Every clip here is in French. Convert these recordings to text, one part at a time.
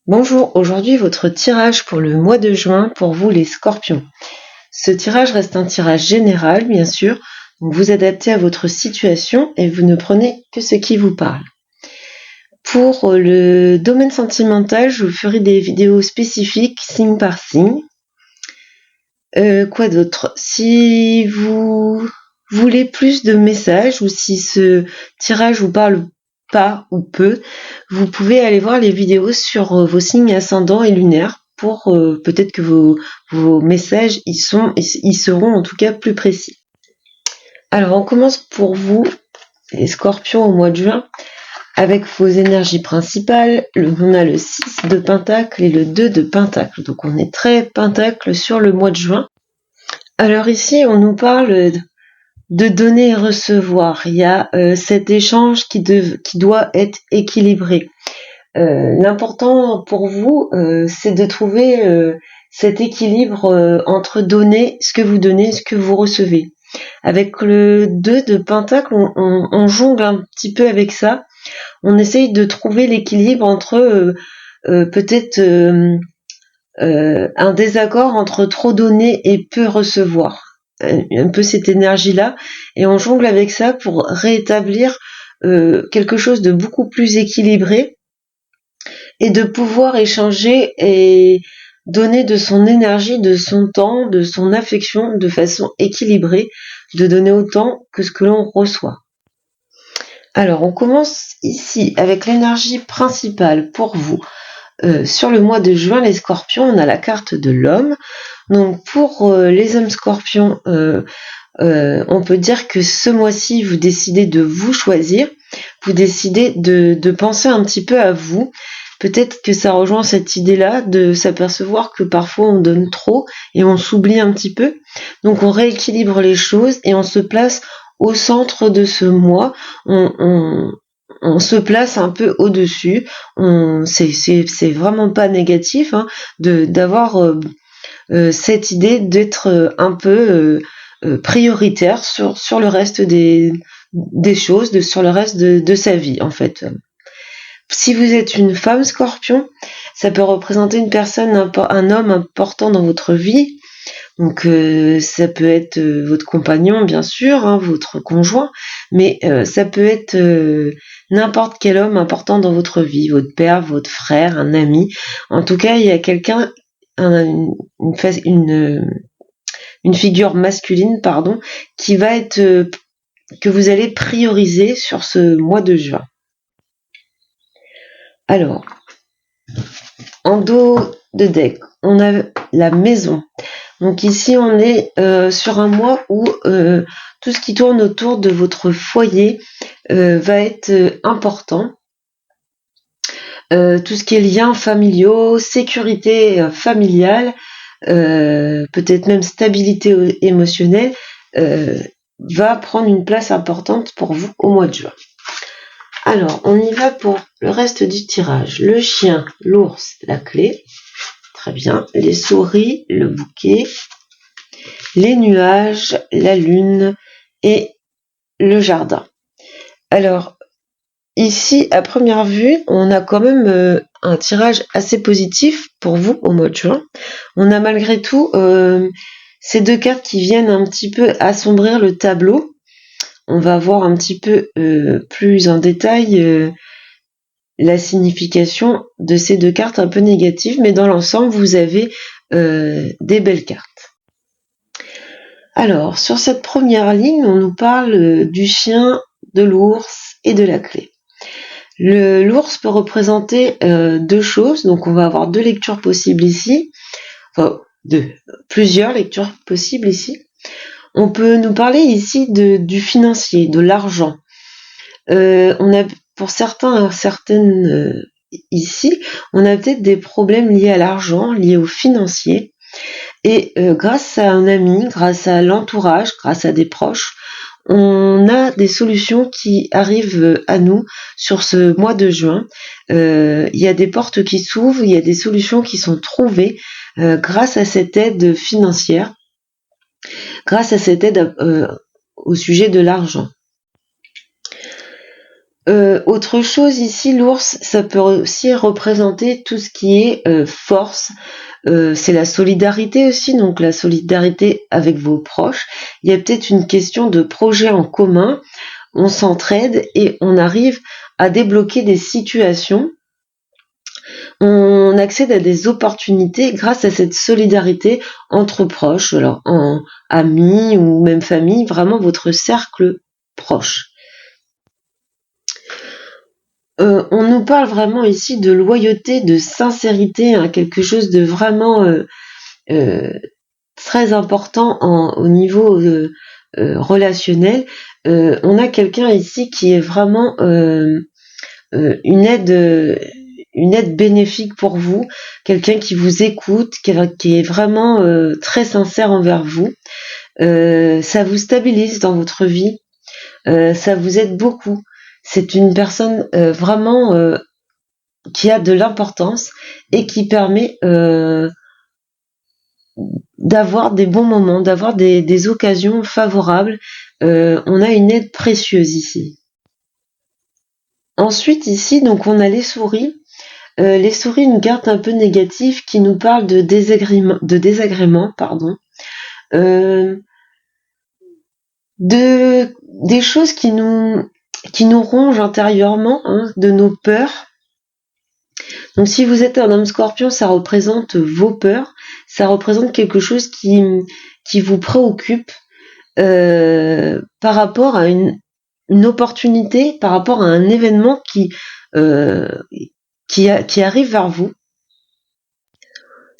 Bonjour, aujourd'hui votre tirage pour le mois de juin pour vous les scorpions. Ce tirage reste un tirage général bien sûr, donc vous adaptez à votre situation et vous ne prenez que ce qui vous parle. Pour le domaine sentimental, je vous ferai des vidéos spécifiques signe par signe. Quoi d'autre? Si vous voulez plus de messages ou si ce tirage vous parle pas ou peu, vous pouvez aller voir les vidéos sur vos signes ascendants et lunaires pour peut-être que vos messages y seront en tout cas plus précis. Alors on commence pour vous, les scorpions, au mois de juin, avec vos énergies principales. On a le 6 de pentacle et le 2 de pentacle. Donc on est très pentacle sur le mois de juin. Alors ici, on nous parle de donner et recevoir. Il y a cet échange qui doit être équilibré. L'important pour vous, c'est de trouver cet équilibre entre donner, ce que vous donnez, ce que vous recevez. Avec le 2 de pentacle, on jongle un petit peu avec ça. On essaye de trouver l'équilibre entre peut-être un désaccord entre trop donner et peu recevoir. Un peu cette énergie-là. Et on jongle avec ça pour rétablir quelque chose de beaucoup plus équilibré et de pouvoir échanger et donner de son énergie, de son temps, de son affection de façon équilibrée, de donner autant que ce que l'on reçoit. Alors, on commence ici avec l'énergie principale pour vous. Sur le mois de juin, les scorpions, on a la carte de l'homme. Donc, pour les hommes scorpions, on peut dire que ce mois-ci, vous décidez de vous choisir. Vous décidez de penser un petit peu à vous. Peut-être que ça rejoint cette idée-là de s'apercevoir que parfois on donne trop et on s'oublie un petit peu. Donc on rééquilibre les choses et on se place au centre de ce mois. On se place un peu au-dessus. C'est vraiment pas négatif d'avoir cette idée d'être un peu prioritaire sur le reste des choses, sur le reste de sa vie en fait. Si vous êtes une femme scorpion, ça peut représenter une personne, un homme important dans votre vie. Donc ça peut être votre compagnon bien sûr, votre conjoint, mais ça peut être n'importe quel homme important dans votre vie, votre père, votre frère, un ami. En tout cas, il y a quelqu'un, une figure masculine, qui va être que vous allez prioriser sur ce mois de juin. Alors, en dos de deck, on a la maison. Donc ici, on est sur un mois où tout ce qui tourne autour de votre foyer va être important. Tout ce qui est liens familiaux, sécurité familiale, peut-être même stabilité émotionnelle, va prendre une place importante pour vous au mois de juin. Alors, on y va pour le reste du tirage. Le chien, l'ours, la clé. Très bien. Les souris, le bouquet. Les nuages, la lune et le jardin. Alors, ici, à première vue, on a quand même un tirage assez positif pour vous au mois de juin. On a malgré tout ces deux cartes qui viennent un petit peu assombrir le tableau. On va voir un petit peu plus en détail la signification de ces deux cartes un peu négatives, mais dans l'ensemble, vous avez des belles cartes. Alors, sur cette première ligne, on nous parle du chien, de l'ours et de la clé. L'ours peut représenter deux choses, donc on va avoir deux lectures possibles ici, plusieurs lectures possibles ici. On peut nous parler ici du financier, de l'argent. On a pour certaines ici, on a peut-être des problèmes liés à l'argent, liés au financier. Et grâce à un ami, grâce à l'entourage, grâce à des proches, on a des solutions qui arrivent à nous sur ce mois de juin. Il y a des portes qui s'ouvrent, il y a des solutions qui sont trouvées grâce à cette aide financière, grâce à cette aide au sujet de l'argent. Autre chose ici, l'ours, ça peut aussi représenter tout ce qui est force. C'est la solidarité aussi, donc la solidarité avec vos proches. Il y a peut-être une question de projet en commun. On s'entraide et on arrive à débloquer des situations. On accède à des opportunités grâce à cette solidarité entre proches, alors en amis ou même famille, vraiment votre cercle proche. On nous parle vraiment ici de loyauté, de sincérité, hein, quelque chose de vraiment très important au niveau relationnel. On a quelqu'un ici qui est vraiment une aide bénéfique pour vous, quelqu'un qui vous écoute, qui est vraiment très sincère envers vous. Ça vous stabilise dans votre vie, ça vous aide beaucoup. C'est une personne vraiment qui a de l'importance et qui permet d'avoir des bons moments, d'avoir des occasions favorables. On a une aide précieuse ici. Ensuite ici, donc on a les souris. Les souris, une carte un peu négative qui nous parle de désagrément, pardon. Des choses qui nous rongent intérieurement, hein, de nos peurs. Donc si vous êtes un homme scorpion, ça représente vos peurs, ça représente quelque chose qui vous préoccupe par rapport à une opportunité, par rapport à un événement qui arrive vers vous.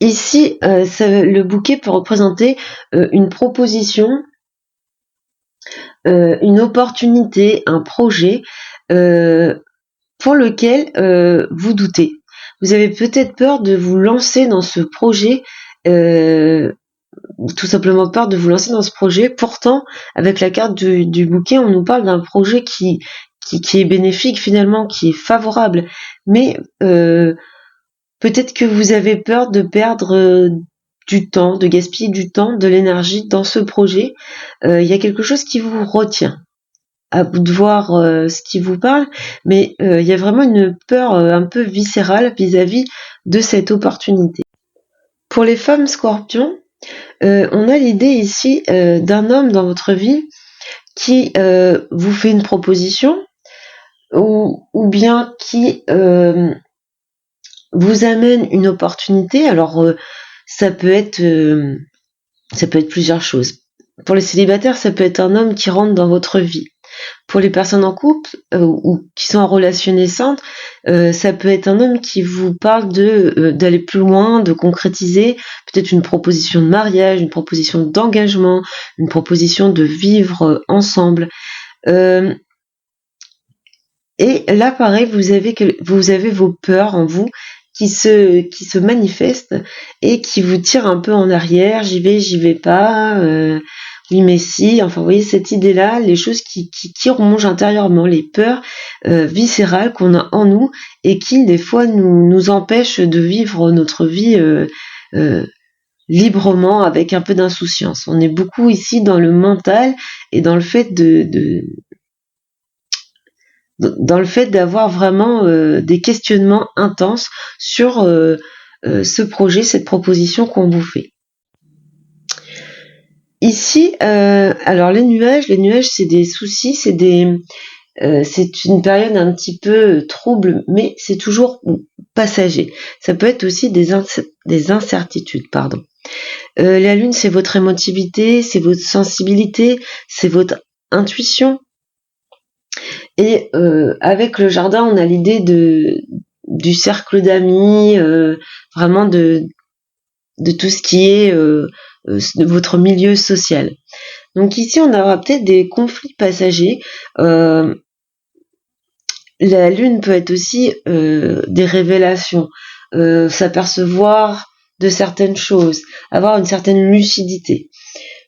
Ici, le bouquet peut représenter une proposition, une opportunité, un projet pour lequel vous doutez. Vous avez peut-être peur de vous lancer dans ce projet, tout simplement peur de vous lancer dans ce projet. Pourtant, avec la carte du bouquet, on nous parle d'un projet qui est bénéfique finalement, qui est favorable. Mais peut-être que vous avez peur de perdre du temps, de gaspiller du temps, de l'énergie dans ce projet. Il y a quelque chose qui vous retient. À vous de voir ce qui vous parle, mais il y a vraiment une peur un peu viscérale vis-à-vis de cette opportunité. Pour les femmes scorpions, on a l'idée ici d'un homme dans votre vie qui vous fait une proposition ou bien qui vous amène une opportunité. Alors ça peut être plusieurs choses. Pour les célibataires, ça peut être un homme qui rentre dans votre vie. Pour les personnes en couple ou qui sont en relation naissante, ça peut être un homme qui vous parle d'aller plus loin, de concrétiser peut-être une proposition de mariage, une proposition d'engagement, une proposition de vivre ensemble. Et là, pareil, vous avez vos peurs en vous qui se manifestent et qui vous tirent un peu en arrière. J'y vais pas. Oui, mais si, enfin, vous voyez, cette idée-là, les choses qui rongent intérieurement, les peurs viscérales qu'on a en nous et qui, des fois, nous empêchent de vivre notre vie librement, avec un peu d'insouciance. On est beaucoup ici dans le mental et dans le fait dans le fait d'avoir vraiment des questionnements intenses sur ce projet, cette proposition qu'on vous fait. Ici, alors les nuages, c'est des soucis, c'est une période un petit peu trouble, mais c'est toujours passager. Ça peut être aussi des incertitudes, pardon. La lune, c'est votre émotivité, c'est votre sensibilité, c'est votre intuition. Et avec le jardin, on a l'idée du cercle d'amis, vraiment de tout ce qui est de votre milieu social. Donc ici, on aura peut-être des conflits passagers. La lune peut être aussi des révélations, s'apercevoir de certaines choses, avoir une certaine lucidité.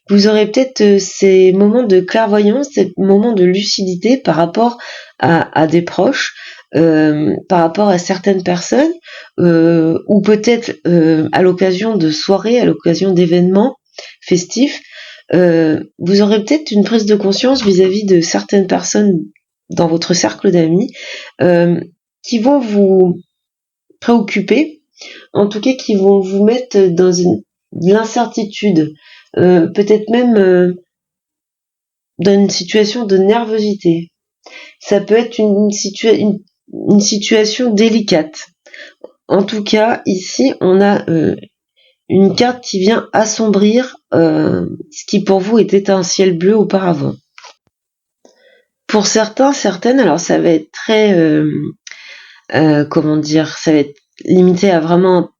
Vous aurez peut-être ces moments de clairvoyance, ces moments de lucidité par rapport à des proches, par rapport à certaines personnes, ou peut-être à l'occasion de soirées, à l'occasion d'événements festifs. Vous aurez peut-être une prise de conscience vis-à-vis de certaines personnes dans votre cercle d'amis qui vont vous préoccuper, en tout cas qui vont vous mettre dans l'incertitude, peut-être même dans une situation de nervosité. Ça peut être une situation délicate. En tout cas, ici, on a une carte qui vient assombrir ce qui pour vous était un ciel bleu auparavant. Pour certains, certaines, alors ça va être très, ça va être limité à vraiment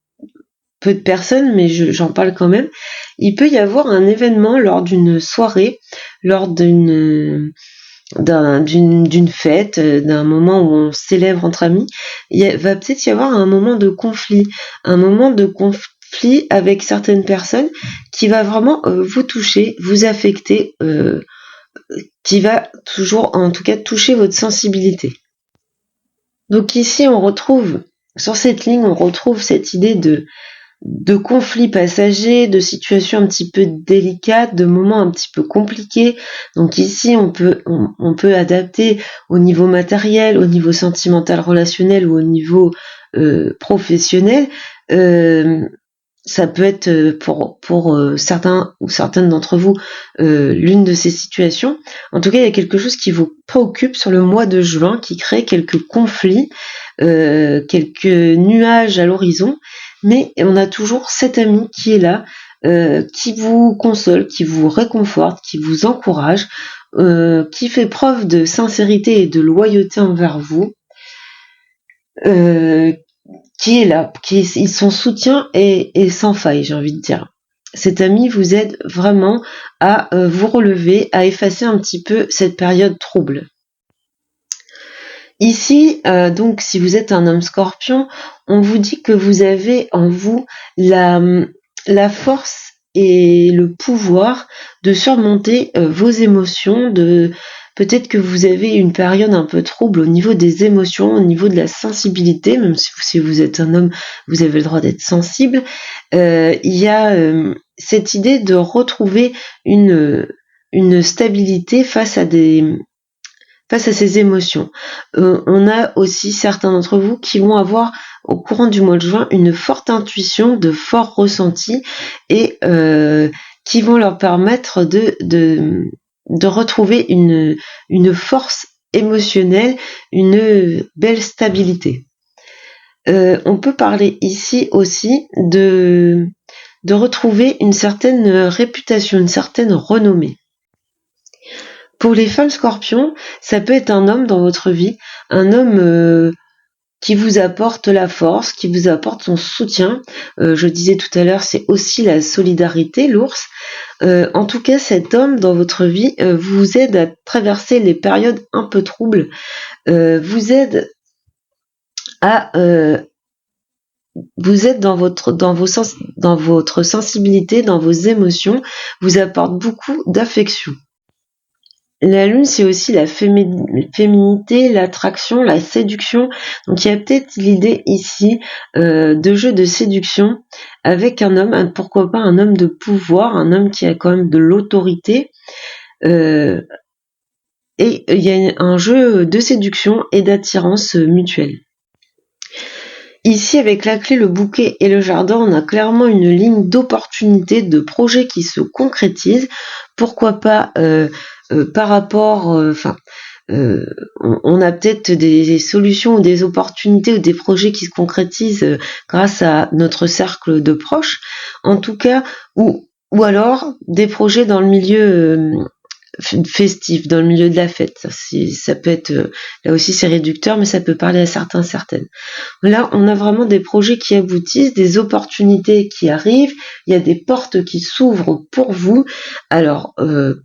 peu de personnes, mais j'en parle quand même. Il peut y avoir un événement lors d'une soirée, lors d'une fête, d'un moment où on célèbre entre amis. Va peut-être y avoir un moment de conflit avec certaines personnes qui va vraiment vous toucher, vous affecter, qui va toujours, en tout cas, toucher votre sensibilité. Donc ici, sur cette ligne, on retrouve cette idée de conflits passagers, de situations un petit peu délicates, de moments un petit peu compliqués. Donc ici, on peut adapter au niveau matériel, au niveau sentimental, relationnel ou au niveau professionnel. Ça peut être pour certains ou certaines d'entre vous l'une de ces situations. En tout cas, il y a quelque chose qui vous préoccupe sur le mois de juin, qui crée quelques conflits, quelques nuages à l'horizon, mais on a toujours cet ami qui est là, qui vous console, qui vous réconforte, qui vous encourage, qui fait preuve de sincérité et de loyauté envers vous, qui est là, son soutien est sans faille, j'ai envie de dire. Cet ami vous aide vraiment à vous relever, à effacer un petit peu cette période trouble. Ici, donc, si vous êtes un homme scorpion, on vous dit que vous avez en vous la force et le pouvoir de surmonter vos émotions, peut-être que vous avez une période un peu trouble au niveau des émotions, au niveau de la sensibilité, même si vous êtes un homme, vous avez le droit d'être sensible. Il y a cette idée de retrouver une stabilité face à ces émotions. On a aussi certains d'entre vous qui vont avoir au courant du mois de juin une forte intuition, de forts ressentis et qui vont leur permettre de retrouver une force émotionnelle, une belle stabilité. On peut parler ici aussi de retrouver une certaine réputation, une certaine renommée. Pour les femmes scorpions, ça peut être un homme dans votre vie, un homme qui vous apporte la force, qui vous apporte son soutien. Je disais tout à l'heure, c'est aussi la solidarité, l'ours. En tout cas, cet homme dans votre vie vous aide à traverser les périodes un peu troubles, vous aide dans votre sensibilité, dans vos émotions, vous apporte beaucoup d'affection. La lune, c'est aussi la féminité, l'attraction, la séduction. Donc il y a peut-être l'idée ici de jeu de séduction avec un homme, pourquoi pas un homme de pouvoir, un homme qui a quand même de l'autorité. Et il y a un jeu de séduction et d'attirance mutuelle. Ici, avec la clé, le bouquet et le jardin, on a clairement une ligne d'opportunités, de projets qui se concrétisent. Pourquoi pas par rapport, on a peut-être des solutions ou des opportunités ou des projets qui se concrétisent grâce à notre cercle de proches, en tout cas, ou alors des projets dans le milieu festif, dans le milieu de la fête. Ça peut être, là aussi c'est réducteur, mais ça peut parler à certains, certaines. Là, on a vraiment des projets qui aboutissent, des opportunités qui arrivent, il y a des portes qui s'ouvrent pour vous. Alors,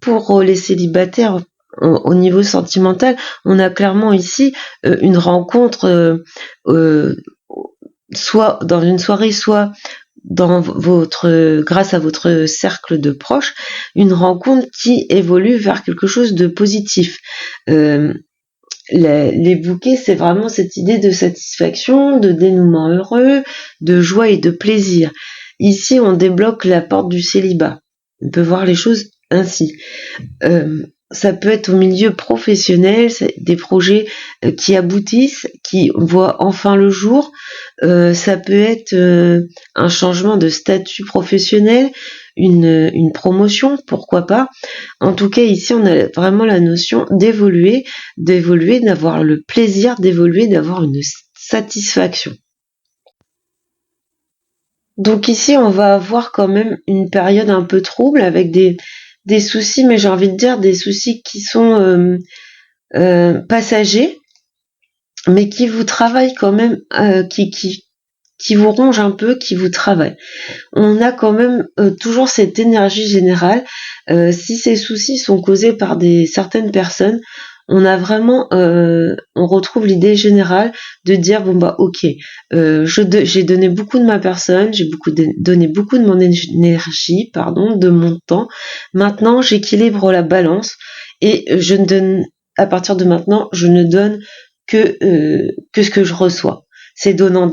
pour les célibataires, au niveau sentimental, on a clairement ici une rencontre, soit dans une soirée, soit grâce à votre cercle de proches, une rencontre qui évolue vers quelque chose de positif. Les bouquets, c'est vraiment cette idée de satisfaction, de dénouement heureux, de joie et de plaisir. Ici, on débloque la porte du célibat. On peut voir les choses ainsi. ça peut être au milieu professionnel, des projets qui aboutissent, qui voient enfin le jour. Ça peut être un changement de statut professionnel, une promotion, pourquoi pas. En tout cas, ici, on a vraiment la notion d'évoluer, d'avoir le plaisir d'évoluer, d'avoir une satisfaction. Donc ici, on va avoir quand même une période un peu trouble avec des soucis, mais j'ai envie de dire des soucis qui sont passagers, mais qui vous travaillent quand même, qui vous rongent un peu, qui vous travaillent. On a quand même toujours cette énergie générale. Si ces soucis sont causés par certaines personnes, on a vraiment, on retrouve l'idée générale de dire bon bah ok, j'ai donné beaucoup de ma personne, j'ai donné beaucoup de mon énergie, de mon temps. Maintenant, j'équilibre la balance et je ne donne, à partir de maintenant, je ne donne que ce que je reçois. C'est donnant.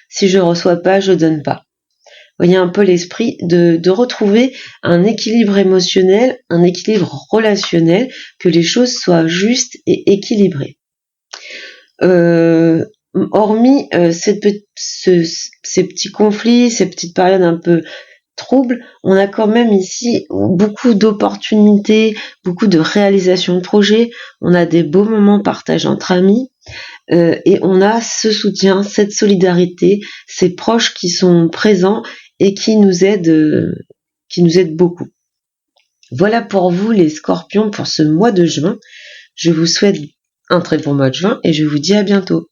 Si je reçois pas, je donne pas. Il y a un peu l'esprit de retrouver un équilibre émotionnel, un équilibre relationnel, que les choses soient justes et équilibrées. Hormis ces petits conflits, ces petites périodes un peu troubles, on a quand même ici beaucoup d'opportunités, beaucoup de réalisations de projets, on a des beaux moments partagés entre amis, et on a ce soutien, cette solidarité, ces proches qui sont présents et qui nous aident beaucoup. Voilà pour vous les scorpions pour ce mois de juin. Je vous souhaite un très bon mois de juin et je vous dis à bientôt.